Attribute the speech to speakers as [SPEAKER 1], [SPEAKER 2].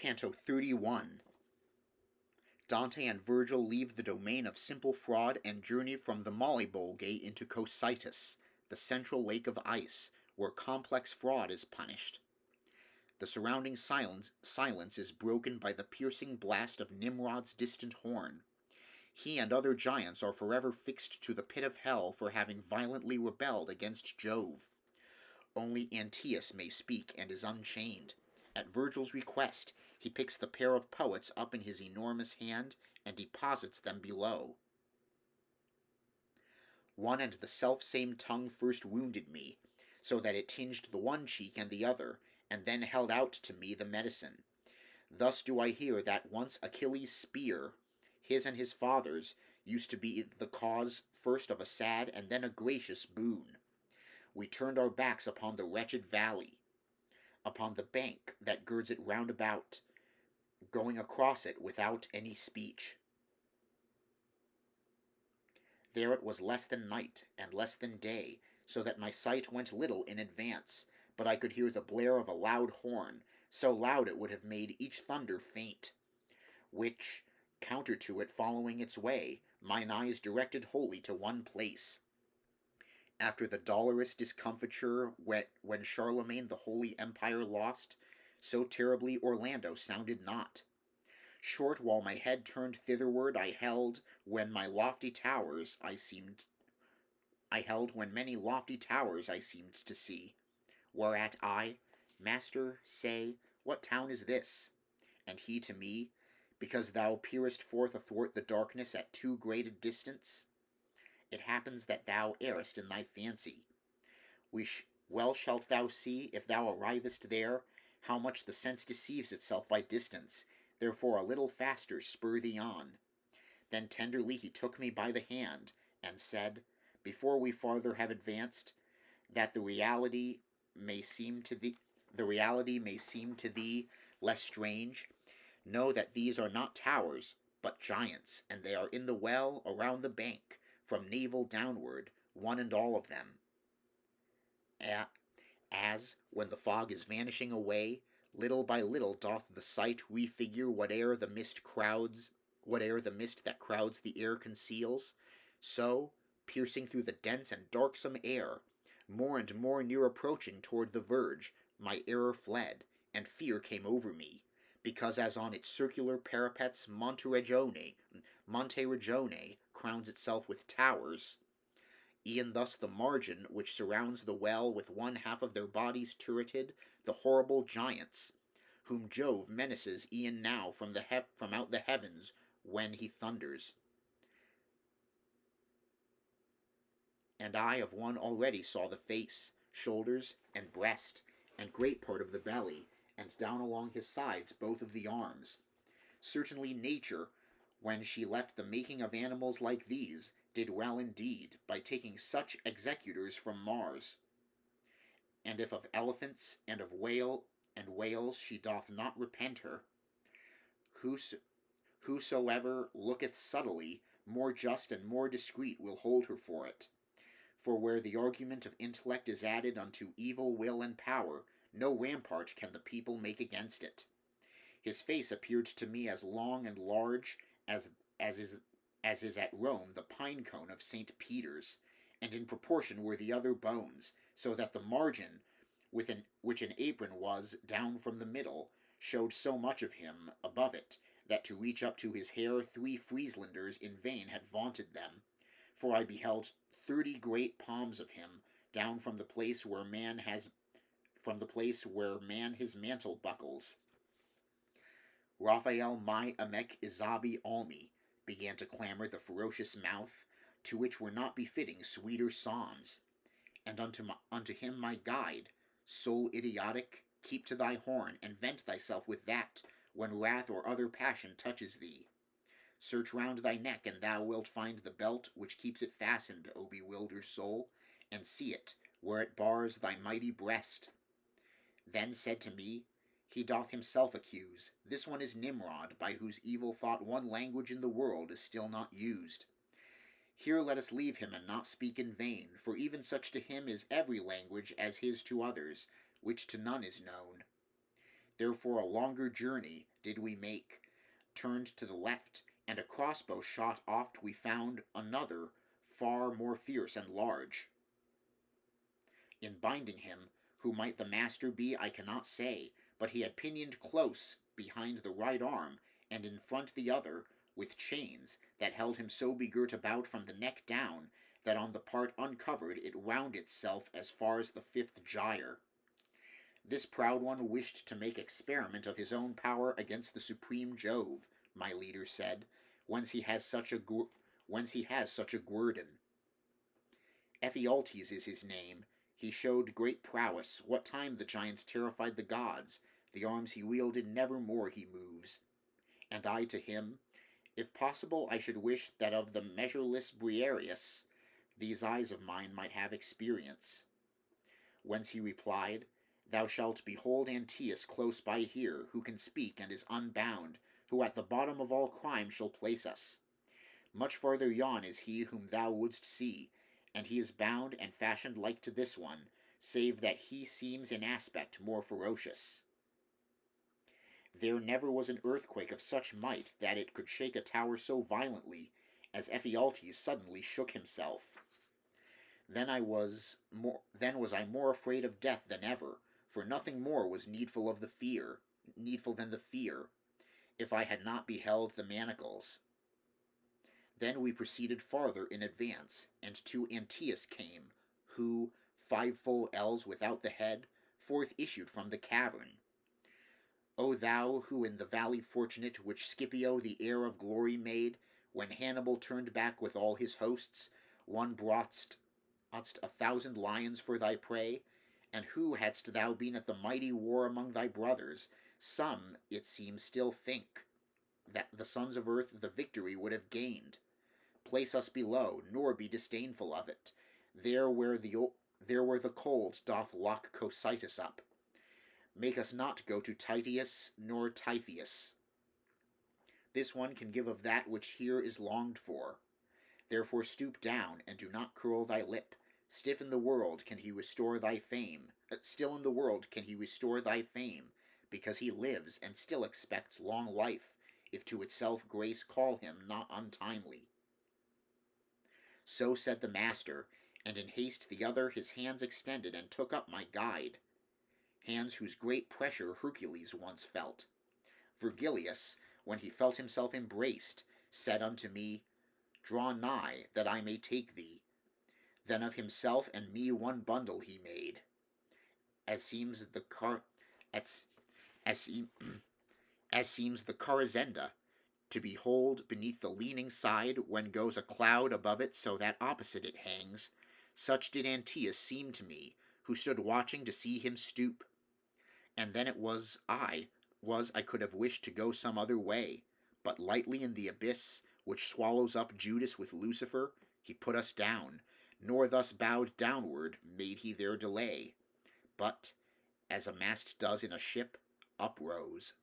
[SPEAKER 1] Canto 31. Dante and Virgil leave the domain of simple fraud and journey from the Mollybolge into Cocytus, the central lake of ice, where complex fraud is punished. The surrounding silence is broken by the piercing blast of Nimrod's distant horn. He and other giants are forever fixed to the pit of hell for having violently rebelled against Jove. Only Antaeus may speak and is unchained. At Virgil's request, he picks the pair of poets up in his enormous hand and deposits them below. One and the self-same tongue first wounded me, so that it tinged the one cheek and the other, and then held out to me the medicine. Thus do I hear that once Achilles' spear, his and his father's, used to be the cause first of a sad and then a gracious boon. We turned our backs upon the wretched valley, upon the bank that girds it round about, going across it without any speech. There it was less than night, and less than day, so that my sight went little in advance, but I could hear the blare of a loud horn, so loud it would have made each thunder faint, which, counter to it following its way, mine eyes directed wholly to one place. After the dolorous discomfiture when Charlemagne the Holy Empire lost, so terribly Orlando sounded not. Short while my head turned thitherward I held when many lofty towers I seemed to see, whereat I, Master, say, what town is this? And he to me, because thou peerest forth athwart the darkness at too great a distance, it happens that thou errest in thy fancy. Well shalt thou see, if thou arrivest there, how much the sense deceives itself by distance, therefore a little faster spur thee on. Then tenderly he took me by the hand, and said, before we farther have advanced, that the reality may seem to thee less strange, know that these are not towers, but giants, and they are in the well around the bank, from navel downward, one and all of them. As, when the fog is vanishing away, little by little doth the sight refigure whate'er the mist that crowds the air conceals, so, piercing through the dense and darksome air, more and more near approaching toward the verge, my error fled, and fear came over me, because as on its circular parapets Monte Regione crowns itself with towers, e'en thus the margin which surrounds the well with one half of their bodies turreted, the horrible giants, whom Jove menaces e'en now from out the heavens when he thunders. And I of one already saw the face, shoulders, and breast, and great part of the belly, and down along his sides both of the arms. Certainly nature, when she left the making of animals like these, did well indeed, by taking such executors from Mars. And if of elephants and of whales she doth not repent her, whosoever looketh subtly, more just and more discreet will hold her for it. For where the argument of intellect is added unto evil will and power, no rampart can the people make against it. His face appeared to me as long and large as is at Rome the pine cone of St. Peter's, and in proportion were the other bones, so that the margin, which an apron was down from the middle, showed so much of him above it, that to reach up to his hair 3 Frieslanders in vain had vaunted them, for I beheld 30 great palms of him, down from the place where man his mantle buckles. Raphael mai amek izabi almi, began to clamor the ferocious mouth, to which were not befitting sweeter psalms. And unto him my guide, soul idiotic, keep to thy horn, and vent thyself with that, when wrath or other passion touches thee. Search round thy neck, and thou wilt find the belt which keeps it fastened, O bewildered soul, and see it, where it bars thy mighty breast. Then said to me, he doth himself accuse, this one is Nimrod, by whose evil thought one language in the world is still not used. Here let us leave him and not speak in vain, for even such to him is every language as his to others, which to none is known. Therefore a longer journey, did we make, turned to the left, and a crossbow shot oft we found another, far more fierce and large. In binding him, who might the master be I cannot say, but he had pinioned close behind the right arm, and in front the other, with chains, that held him so begirt about from the neck down, that on the part uncovered it wound itself as far as the fifth gyre. This proud one wished to make experiment of his own power against the supreme Jove, my leader said, whence he has such a guerdon. Ephialtes is his name. He showed great prowess, what time the giants terrified the gods, the arms he wielded never more he moves. And I to him, if possible I should wish that of the measureless Briareus these eyes of mine might have experience. Whence he replied, Thou shalt behold Antaeus close by here, who can speak and is unbound, who at the bottom of all crime shall place us. Much farther yon is he whom thou wouldst see, and he is bound and fashioned like to this one, save that he seems in aspect more ferocious. There never was an earthquake of such might that it could shake a tower so violently as Ephialtes suddenly shook himself. Then was I more afraid of death than ever, for nothing more was needful than the fear, if I had not beheld the manacles. Then we proceeded farther in advance, and to Antaeus came, who, 5 full ells without the head, forth issued from the cavern. O thou who in the valley fortunate which Scipio the heir of glory made, when Hannibal turned back with all his hosts, one brought'st 1,000 lions for thy prey, and who, hadst thou been at the mighty war among thy brothers, some, it seems, still think that the sons of earth the victory would have gained. Place us below, nor be disdainful of it, there where the cold doth lock Cocytus up. Make us not go to Titius nor Typhoeus. This one can give of that which here is longed for. Therefore stoop down, and do not curl thy lip. Still in the world can he restore thy fame, because he lives and still expects long life, if to itself grace call him not untimely. So said the master, and in haste the other his hands extended and took up my guide, hands whose great pressure Hercules once felt. Virgilius, when he felt himself embraced, said unto me, Draw nigh, that I may take thee. Then of himself and me one bundle he made, as seems the Carazenda, to behold beneath the leaning side, when goes a cloud above it so that opposite it hangs. Such did Antaeus seem to me, who stood watching to see him stoop. And then it was I could have wished to go some other way, but lightly in the abyss, which swallows up Judas with Lucifer, he put us down, nor thus bowed downward made he their delay, but, as a mast does in a ship, uprose.